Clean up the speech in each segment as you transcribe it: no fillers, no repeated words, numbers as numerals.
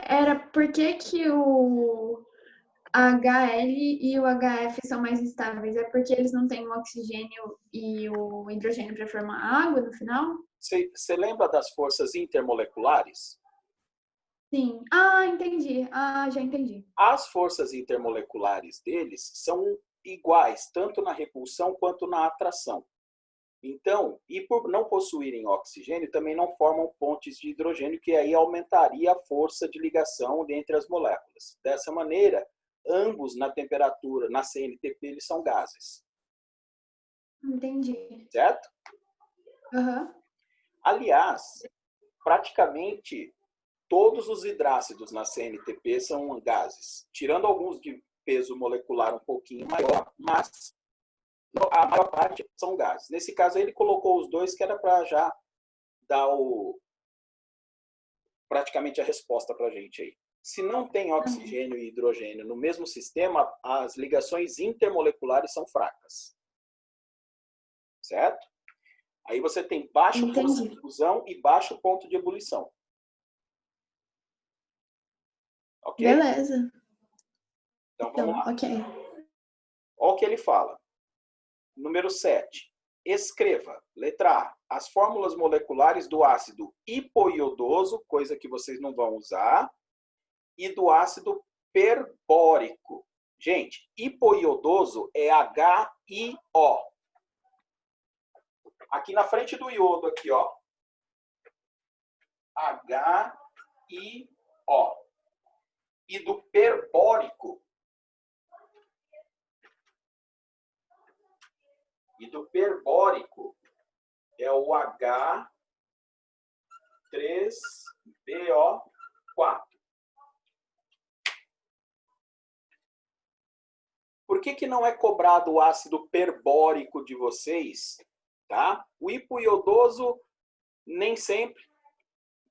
Era por que o HL e o HF são mais estáveis? É porque eles não têm o oxigênio e o hidrogênio para formar água no final? Você lembra das forças intermoleculares? Sim. Ah, entendi. Ah, já entendi. As forças intermoleculares deles são iguais, tanto na repulsão quanto na atração. Então, e por não possuírem oxigênio, também não formam pontes de hidrogênio, que aí aumentaria a força de ligação entre as moléculas. Dessa maneira, ambos na temperatura, na CNTP, eles são gases. Entendi. Certo? Aham. Aliás, praticamente todos os hidrácidos na CNTP são gases, tirando alguns de peso molecular um pouquinho maior, mas a maior parte são gases. Nesse caso, ele colocou os dois, que era para já dar praticamente a resposta para a gente aí. Se não tem oxigênio e hidrogênio no mesmo sistema, as ligações intermoleculares são fracas. Certo? Aí você tem baixo força de fusão e baixo ponto de ebulição. Ok? Beleza. Então vamos lá. Ok. Olha o que ele fala. Número 7. Escreva, letra A, as fórmulas moleculares do ácido hipoiodoso, coisa que vocês não vão usar, e do ácido perbórico. Gente, hipoiodoso é HIO. Aqui na frente do iodo, aqui, ó. HIO. E do perbórico. E do perbórico é o H3BO4. Por que não é cobrado o ácido perbórico de vocês? Tá? O hipoiodoso nem sempre,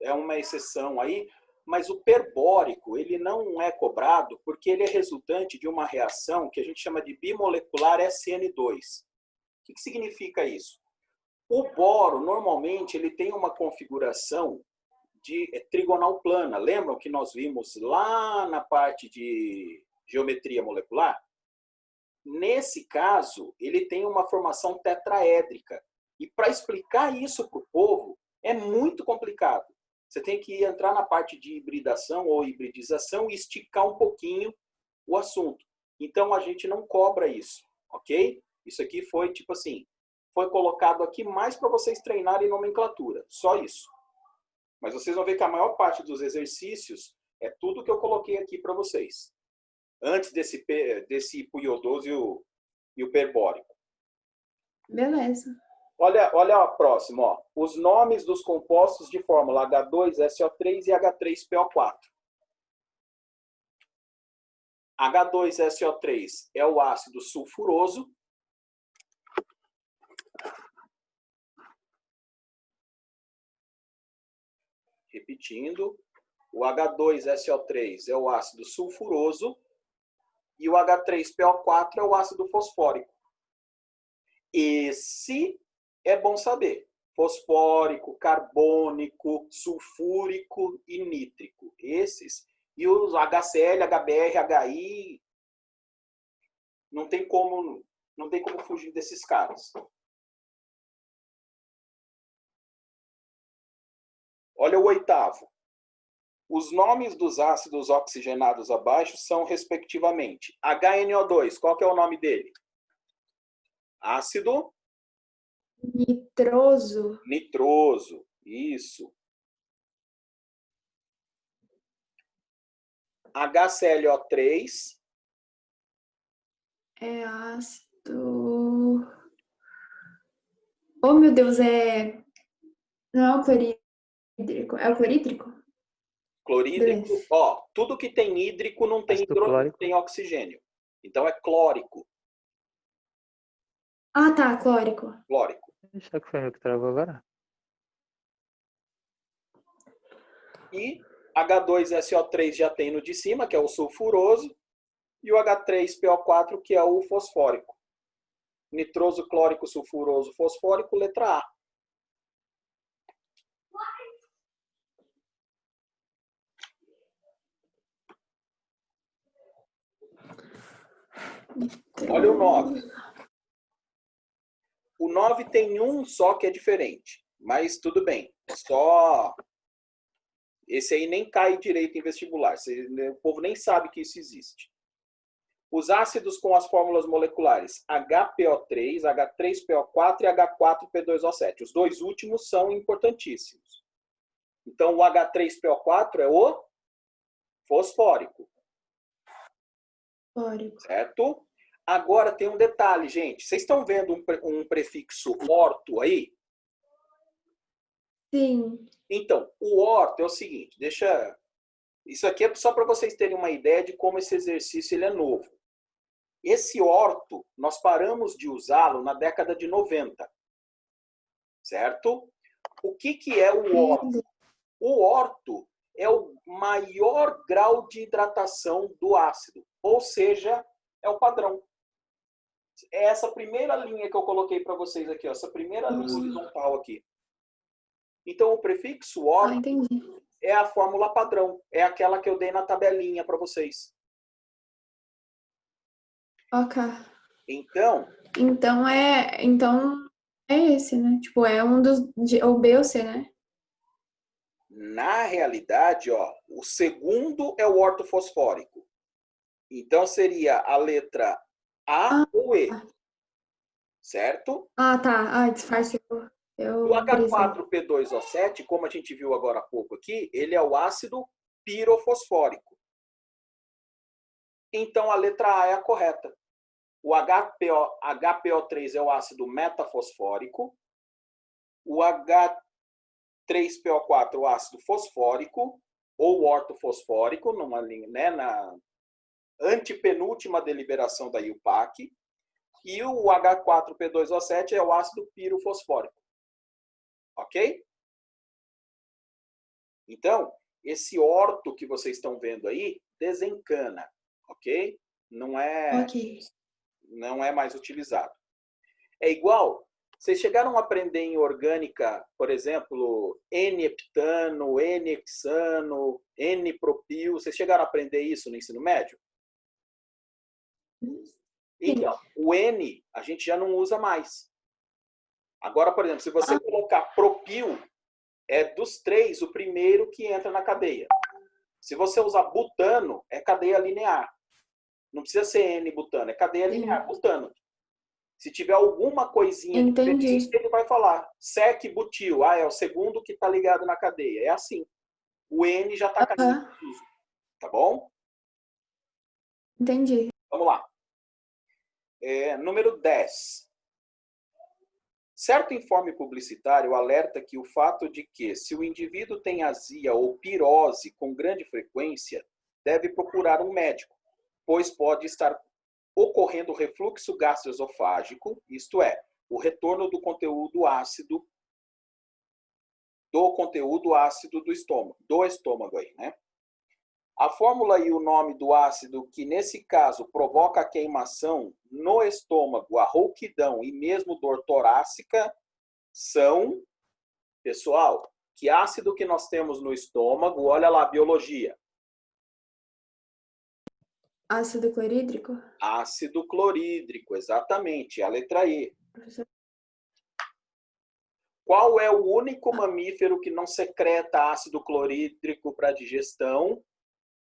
é uma exceção aí, mas o perbórico ele não é cobrado porque ele é resultante de uma reação que a gente chama de bimolecular SN2. O que significa isso? O boro, normalmente, ele tem uma configuração de trigonal plana. Lembram que nós vimos lá na parte de geometria molecular? Nesse caso, ele tem uma formação tetraédrica. E para explicar isso para o povo, é muito complicado. Você tem que entrar na parte de hibridação ou hibridização e esticar um pouquinho o assunto. Então, a gente não cobra isso, ok? Isso aqui foi, tipo assim, foi colocado aqui mais para vocês treinarem nomenclatura. Só isso. Mas vocês vão ver que a maior parte dos exercícios é tudo que eu coloquei aqui para vocês. Antes desse hipoiodoso e o perbórico. Beleza. Olha a próxima. Ó. Os nomes dos compostos de fórmula H2SO3 e H3PO4. H2SO3 é o ácido sulfuroso. Repetindo. O H2SO3 é o ácido sulfuroso. E o H3PO4 é o ácido fosfórico. Esse é bom saber. Fosfórico, carbônico, sulfúrico e nítrico. Esses. E os HCl, HBr, HI, não tem como fugir desses caras. Olha o 8º. Os nomes dos ácidos oxigenados abaixo são, respectivamente, HNO2. Qual que é o nome dele? Ácido Nitroso. nitroso. Isso. HClO3 É ácido. Oh, meu Deus, não é o clorídrico, é o clorídrico? clorídrico. Beleza. Ó, tudo que tem hídrico não tem hidrogênio, tem oxigênio. Então é clórico. Ah, tá, clórico. Clórico. Será que foi meu que travou agora? E H2SO3 já tem no de cima, que é o sulfuroso, e o H3PO4, que é o fosfórico. Nitroso, clórico, sulfuroso, fosfórico, letra A. Olha o 9. O 9 tem um só que é diferente, mas tudo bem. Só esse aí nem cai direito em vestibular. O povo nem sabe que isso existe. Os ácidos com as fórmulas moleculares HPO3, H3PO4 e H4P2O7. Os dois últimos são importantíssimos. Então, o H3PO4 é o fosfórico. Fosfórico. Certo? Agora tem um detalhe, gente. Vocês estão vendo um prefixo orto aí? Sim. Então, o orto é o seguinte, isso aqui é só para vocês terem uma ideia de como esse exercício ele é novo. Esse orto, nós paramos de usá-lo na década de 90. Certo? O que é o orto? O orto é o maior grau de hidratação do ácido, ou seja, é o padrão. É essa primeira linha que eu coloquei para vocês aqui, ó, essa primeira linha horizontal aqui. Então, o prefixo orto é a fórmula padrão. É aquela que eu dei na tabelinha para vocês. Ok. Então é esse, né? Tipo, é um dos... O B ou C, né? Na realidade, ó, o segundo é o ortofosfórico. Então, seria a letra A ou E. Certo? Ah, tá. Ah, disfarce. O H4P2O7, como a gente viu agora há pouco aqui, ele é o ácido pirofosfórico. Então, a letra A é a correta. O HPO3 é o ácido metafosfórico. O H3PO4 é o ácido fosfórico, ou ortofosfórico, na antepenúltima deliberação da IUPAC. E o H4P2O7 é o ácido pirofosfórico. Ok? Então, esse orto que vocês estão vendo aí, desencana. Ok? Não é mais utilizado. É igual, vocês chegaram a aprender em orgânica, por exemplo, N-heptano, N-hexano, N-propil. Vocês chegaram a aprender isso no ensino médio? Então, o N a gente já não usa mais. Agora, por exemplo, se você colocar propil, é dos três o primeiro que entra na cadeia. Se você usar butano, é cadeia linear. Não precisa ser N-butano, é cadeia linear, butano. Se tiver alguma coisinha diferente, ele vai falar. Sec-butil, é o segundo que está ligado na cadeia. É assim. O N já está caindo em uso. Tá bom? Entendi. Vamos lá. Número 10. Certo informe publicitário alerta que o fato de que, se o indivíduo tem azia ou pirose com grande frequência, deve procurar um médico, pois pode estar ocorrendo refluxo gastroesofágico, isto é, o retorno do conteúdo ácido do estômago aí, né? A fórmula e o nome do ácido que, nesse caso, provoca a queimação no estômago, a rouquidão e mesmo dor torácica são, pessoal, que ácido que nós temos no estômago, olha lá, biologia. Ácido clorídrico? Ácido clorídrico, exatamente, a letra E. Professor? Qual é o único mamífero que não secreta ácido clorídrico para digestão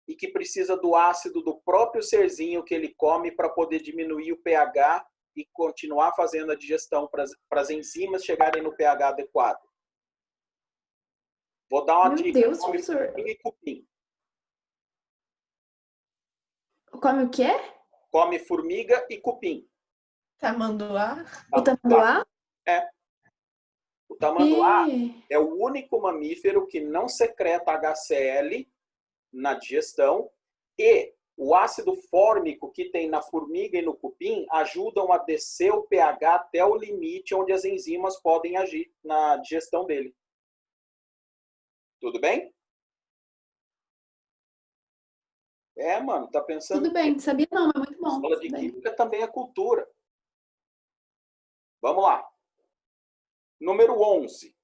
e que precisa do ácido do próprio serzinho que ele come para poder diminuir o pH e continuar fazendo a digestão para as enzimas chegarem no pH adequado? Vou dar uma dica. Deus, professor. Formiga e cupim. Come o quê? Come formiga e cupim. Tamanduá? O tamanduá? É. O tamanduá é o único mamífero que não secreta HCl na digestão e o ácido fórmico que tem na formiga e no cupim ajudam a descer o pH até o limite onde as enzimas podem agir na digestão dele. Tudo bem? Mano, tá pensando... Tudo bem, sabia não, mas muito bom. Escola de Química também é cultura. Vamos lá. Número 11.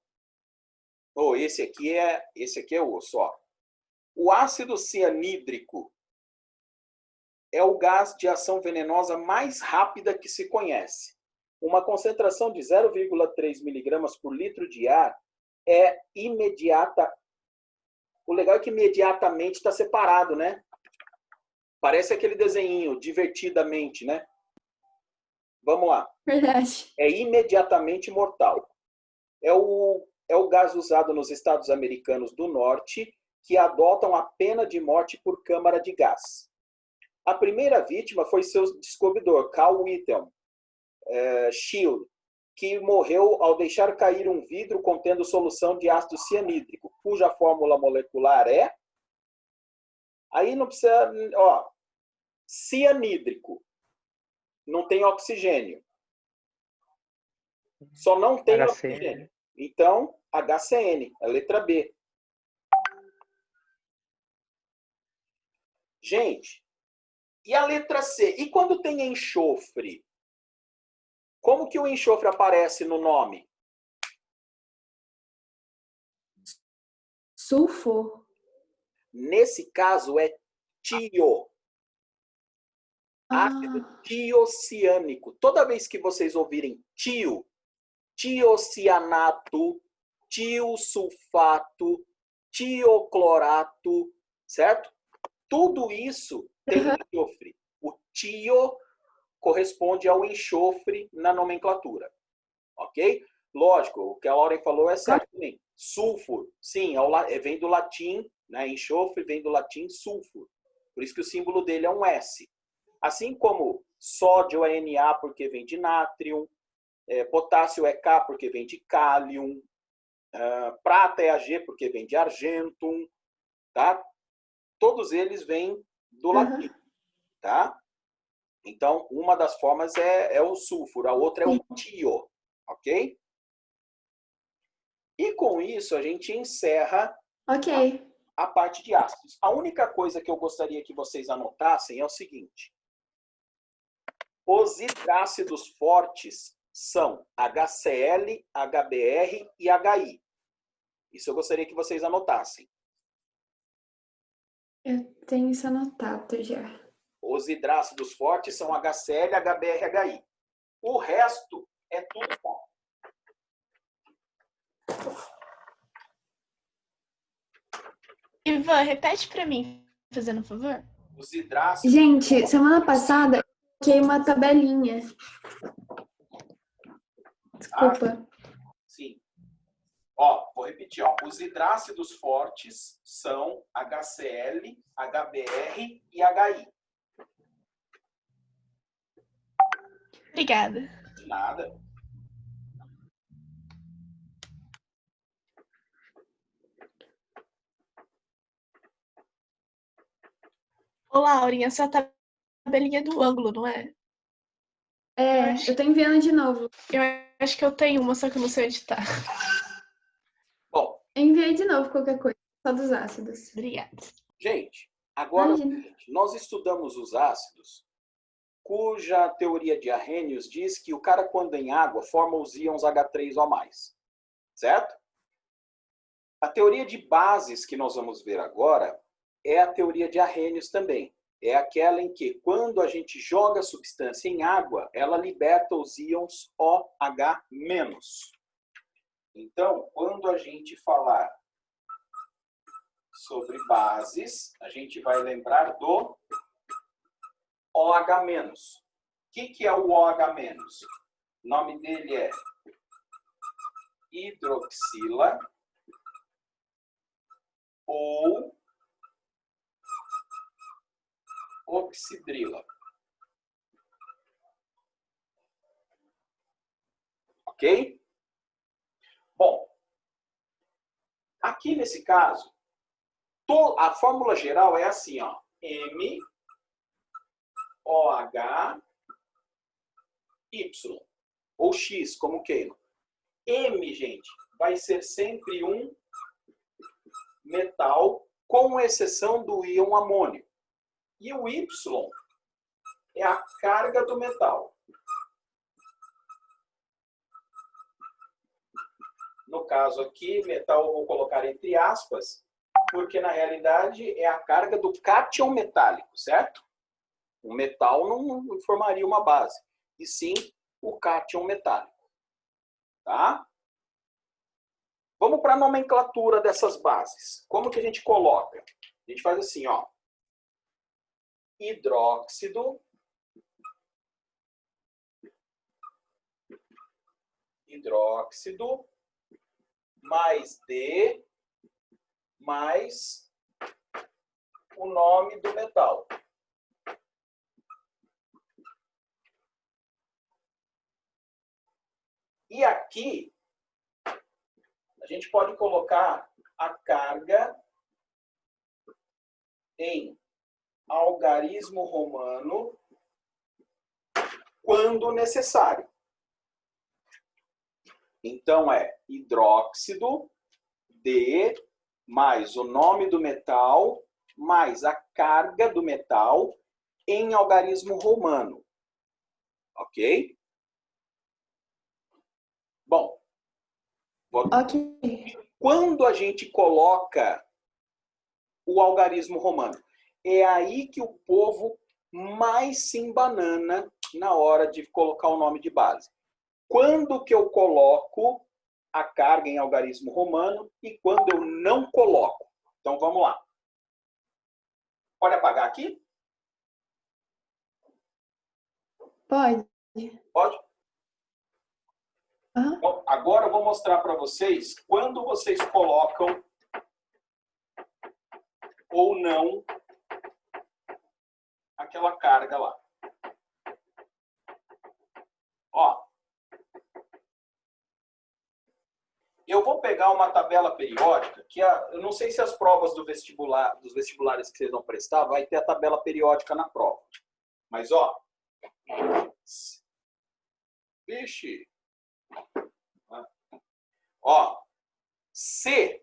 Esse aqui é osso, ó. O ácido cianídrico é o gás de ação venenosa mais rápida que se conhece. Uma concentração de 0,3 miligramas por litro de ar é imediata. O legal é que imediatamente está separado, né? Parece aquele desenho, divertidamente, né? Vamos lá. Verdade. É imediatamente mortal. É o gás usado nos Estados Americanos do Norte, que adotam a pena de morte por câmara de gás. A primeira vítima foi seu descobridor, Carl Whittle Shield, que morreu ao deixar cair um vidro contendo solução de ácido cianídrico, cuja fórmula molecular é... Aí não precisa... Ó, cianídrico. Não tem oxigênio. Só não tem HCN. oxigênio. Então, HCN, a letra B. Gente, e a letra C? E quando tem enxofre? Como que o enxofre aparece no nome? Sulfo. Nesse caso é tio. Ácido tiociânico. Toda vez que vocês ouvirem tio, tiocianato, tiosulfato, tioclorato, certo? Tudo isso tem enxofre. O tio corresponde ao enxofre na nomenclatura. Ok? Lógico, o que a Lauren falou é certo também. Sulfur, sim, vem do latim, né? Enxofre vem do latim sulfur. Por isso que o símbolo dele é um S. Assim como sódio é Na porque vem de nátrium, potássio é K porque vem de cálium, prata é Ag porque vem de argentum, tá? Todos eles vêm do latim, tá? Então, uma das formas é o sulfuro, a outra é o tio, ok? E com isso a gente encerra a parte de ácidos. A única coisa que eu gostaria que vocês anotassem é o seguinte. Os hidrácidos fortes são HCl, HBr e HI. Isso eu gostaria que vocês anotassem. Eu tenho isso anotado já. Os hidrácidos fortes são HCl, HBr e HI. O resto é tudo bom. Ivan, repete para mim, fazendo um favor. Os hidrácidos... Gente, semana passada eu coloquei uma tabelinha. Desculpa. Sim. Ó, vou repetir. Ó. Os hidrácidos fortes são HCl, HBr e HI. Obrigada. De nada. Ô, Laurinha, essa tabelinha do ângulo, não é? Eu tô enviando de novo. Eu acho que eu tenho uma, só que eu não sei onde tá. Bom. Enviei de novo qualquer coisa, só dos ácidos. Obrigada. Gente, agora Imagina. nós estudamos os ácidos, cuja teoria de Arrhenius diz que o cara, quando em água, forma os íons H3O+. Certo? A teoria de bases que nós vamos ver agora é a teoria de Arrhenius também. É aquela em que, quando a gente joga a substância em água, ela liberta os íons OH-. Então, quando a gente falar sobre bases, a gente vai lembrar do OH-. O que é o OH-? O nome dele é hidroxila ou oxidrila. Ok? Bom, aqui nesse caso, a fórmula geral é assim, ó. M, OH, Y. Ou X, como queiram. M, gente, vai ser sempre um metal, com exceção do íon amônio. E o Y é a carga do metal. No caso aqui, metal eu vou colocar entre aspas, porque na realidade é a carga do cátion metálico, certo? Um metal não formaria uma base, e sim o cátion metálico. Tá? Vamos para a nomenclatura dessas bases. Como que a gente coloca? A gente faz assim, ó. Hidróxido, mais D, mais o nome do metal. E aqui, a gente pode colocar a carga em algarismo romano quando necessário. Então, é hidróxido, D, mais o nome do metal, mais a carga do metal em algarismo romano. Ok? Bom, Ok. quando a gente coloca o algarismo romano, é aí que o povo mais se embanana na hora de colocar o nome de base. Quando que eu coloco a carga em algarismo romano e quando eu não coloco? Então, vamos lá. Pode apagar aqui? Pode. Pode? Aham. Então, agora eu vou mostrar para vocês quando vocês colocam ou não aquela carga lá. Ó. Eu vou pegar uma tabela periódica, que eu não sei se as provas dos vestibulares que vocês vão prestar, vai ter a tabela periódica na prova. Mas, ó. Vixe. Ó. Se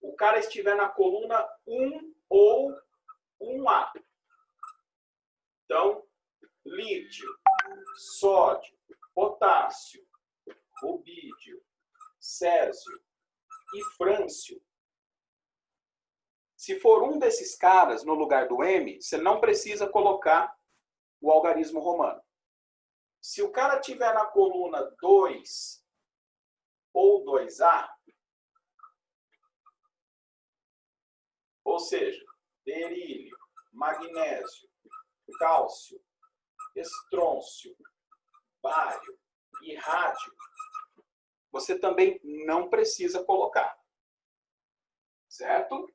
o cara estiver na coluna 1 ou 1A. Então, lítio, sódio, potássio, rubídio, césio e frâncio. Se for um desses caras no lugar do M, você não precisa colocar o algarismo romano. Se o cara estiver na coluna 2 ou 2A, ou seja, berílio, magnésio, cálcio, estrôncio, bário e rádio, você também não precisa colocar. Certo?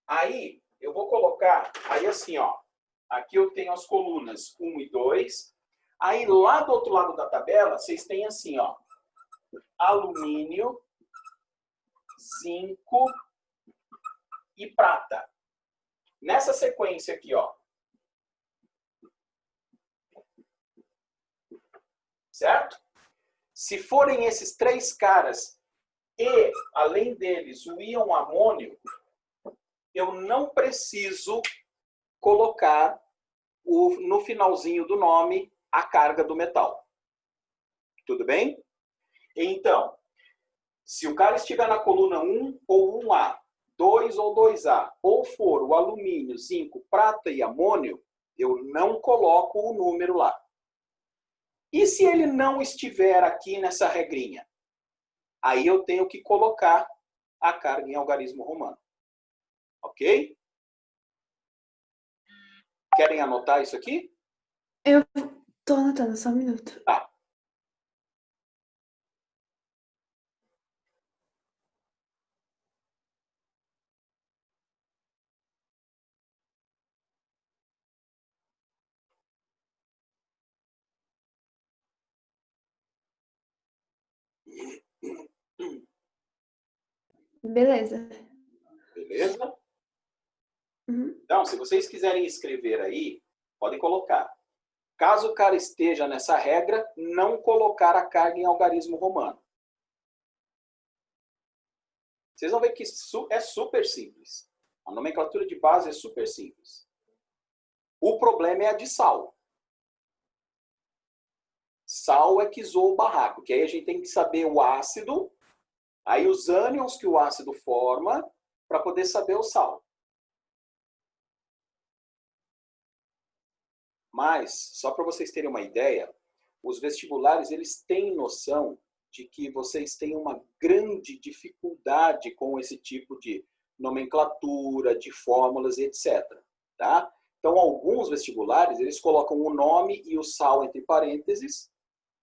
Aí, eu vou colocar, aí assim, ó. Aqui eu tenho as colunas 1 e 2. Aí, lá do outro lado da tabela, vocês têm assim, ó. Alumínio, zinco e prata. Nessa sequência aqui, ó. Certo? Se forem esses três caras e, além deles, o íon amônio, eu não preciso colocar no finalzinho do nome a carga do metal. Tudo bem? Então, se o cara estiver na coluna 1 ou 1A, 2 ou 2A, ou for o alumínio, zinco, prata e amônio, eu não coloco o número lá. E se ele não estiver aqui nessa regrinha? Aí eu tenho que colocar a carga em algarismo romano. Ok? Querem anotar isso aqui? Eu tô anotando, só um minuto. Tá. Beleza. Beleza? Uhum. Então, se vocês quiserem escrever aí, podem colocar. Caso o cara esteja nessa regra, não colocar a carga em algarismo romano. Vocês vão ver que é super simples. A nomenclatura de base é super simples. O problema é a de sal. Sal é que zoa o barraco, que aí a gente tem que saber o ácido, aí os ânions que o ácido forma, para poder saber o sal. Mas, só para vocês terem uma ideia, os vestibulares eles têm noção de que vocês têm uma grande dificuldade com esse tipo de nomenclatura, de fórmulas e etc. Tá? Então, alguns vestibulares, eles colocam o nome e o sal entre parênteses,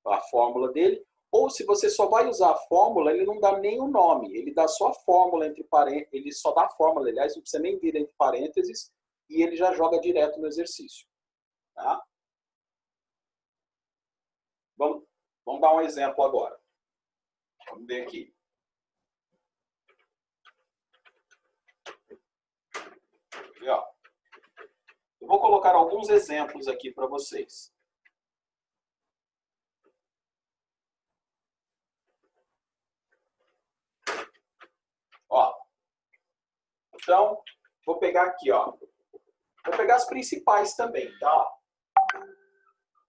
a fórmula dele, ou se você só vai usar a fórmula, ele não dá nem o nome, ele dá só a fórmula entre parênteses, ele só dá a fórmula, aliás, não precisa nem vir entre parênteses, e ele já joga direto no exercício. Tá? Vamos dar um exemplo agora. Vamos ver aqui. Aqui, ó. Eu vou colocar alguns exemplos aqui para vocês. Ó. Então, vou pegar aqui, ó. Vou pegar as principais também, tá?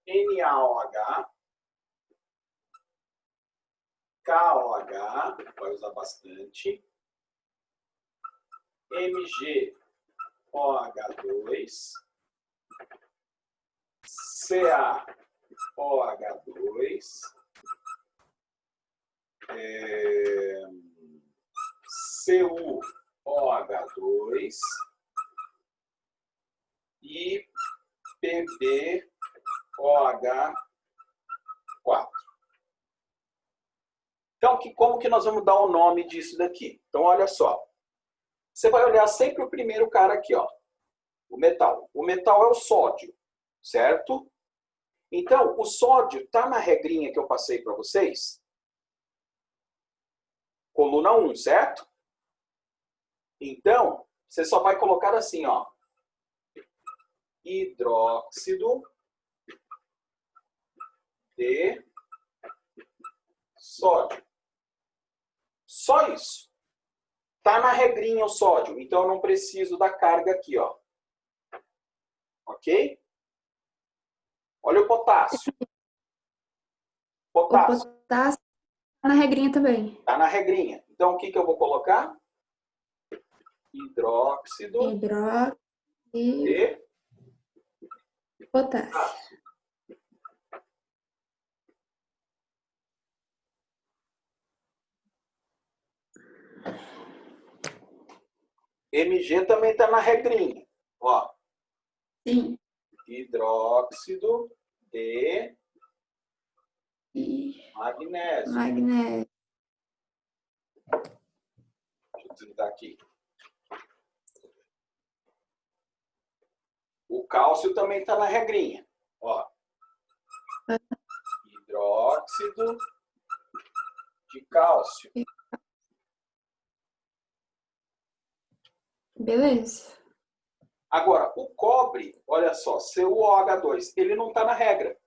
NaOH, KOH, vai usar bastante. MgOH2, CaOH2, CuOH2 e PbOH4. Então, como que nós vamos dar o nome disso daqui? Então, olha só. Você vai olhar sempre o primeiro cara aqui, ó. O metal. O metal é o sódio, certo? Então, o sódio está na regrinha que eu passei para vocês? Coluna 1, certo? Então, você só vai colocar assim, ó. Hidróxido de sódio. Só isso. Tá na regrinha o sódio, então eu não preciso da carga aqui, ó. Ok? Olha o potássio. O potássio tá na regrinha também. Tá na regrinha. Então, o que eu vou colocar? Hidróxido e de potássio. Mg também está na regrinha. Ó. Sim. Hidróxido de magnésio. Magnésio. Deixa eu tentar aqui. O cálcio também está na regrinha. Ó. Hidróxido de cálcio. Beleza. Agora, o cobre, olha só, CuOH2, ele não está na regra.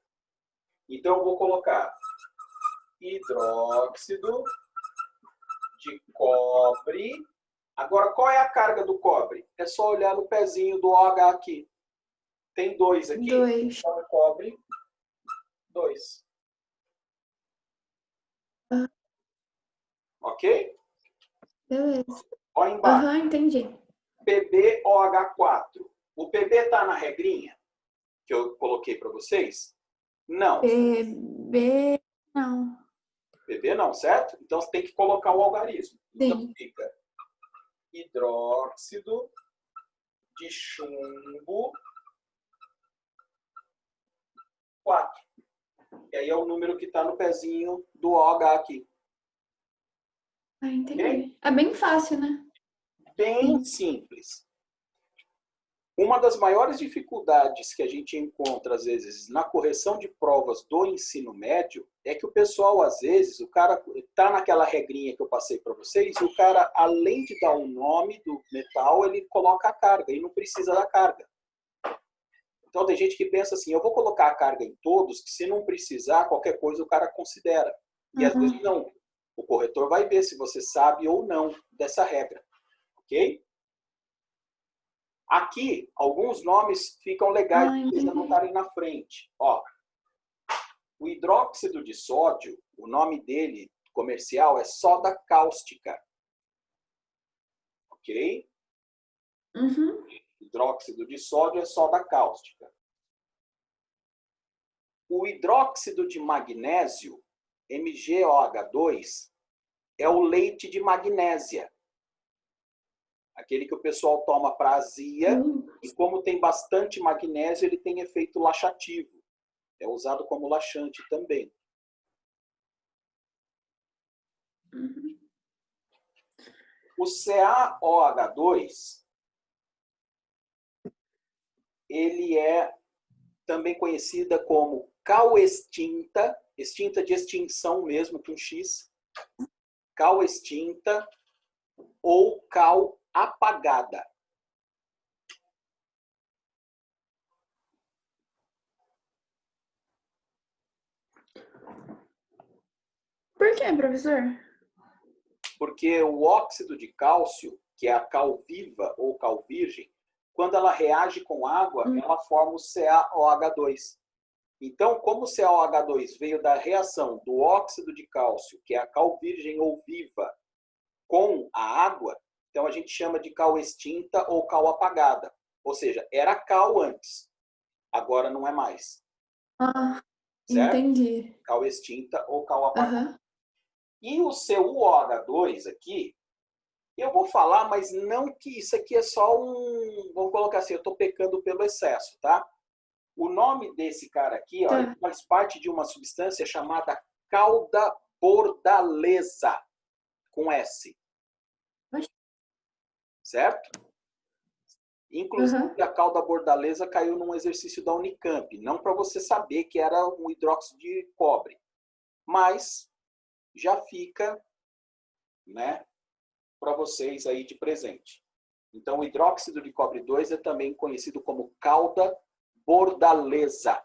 Então, eu vou colocar hidróxido de cobre. Agora, qual é a carga do cobre? É só olhar no pezinho do OH aqui. Tem 2 aqui. 2. Então, cobre 2. Ok? Beleza. Olha embaixo. Aham, entendi. PbOH4. O Pb está na regrinha que eu coloquei para vocês? Não. Pb, não. Pb não, certo? Então você tem que colocar o algarismo. Sim. Então fica hidróxido de chumbo 4. E aí é o número que está no pezinho do OH aqui. Ah, entendi. Ok? É bem fácil, né? Bem simples. Uma das maiores dificuldades que a gente encontra, às vezes, na correção de provas do ensino médio, é que o pessoal, às vezes, o cara está naquela regrinha que eu passei para vocês, e o cara, além de dar o nome do metal, ele coloca a carga, e não precisa da carga. Então, tem gente que pensa assim, eu vou colocar a carga em todos, que se não precisar, qualquer coisa o cara considera. E às vezes não. O corretor vai ver se você sabe ou não dessa regra. Ok? Aqui, alguns nomes ficam legais Ah, para vocês entendi. anotarem na frente. Ó, o hidróxido de sódio, o nome dele comercial é soda cáustica. Ok? Uhum. Hidróxido de sódio é soda cáustica. O hidróxido de magnésio, MgOH2, é o leite de magnésia. Aquele que o pessoal toma para azia, e como tem bastante magnésio, ele tem efeito laxativo. É usado como laxante também. Uhum. O CaOH2, ele é também conhecida como cal extinta, extinta de extinção mesmo, com X, cal extinta ou cal apagada. Por quê, professor? Porque o óxido de cálcio, que é a cal viva ou cal virgem, quando ela reage com água, ela forma o CaOH2. Então, como o CaOH2 veio da reação do óxido de cálcio, que é a cal virgem ou viva, com a água, então a gente chama de cal extinta ou cal apagada. Ou seja, era cal antes, agora não é mais. Ah, Certo? entendi. Cal extinta ou cal apagada. Aham. E o CuOH2 aqui, eu vou falar, mas não que isso aqui é só um... Vamos colocar assim, eu estou pecando pelo excesso, tá? O nome desse cara aqui, ó, ele faz parte de uma substância chamada calda bordaleza, com S. Certo? Inclusive, Aham. a calda bordaleza caiu num exercício da Unicamp. Não para você saber que era um hidróxido de cobre. Mas já fica, né, para vocês aí de presente. Então, o hidróxido de cobre 2 é também conhecido como calda bordaleza.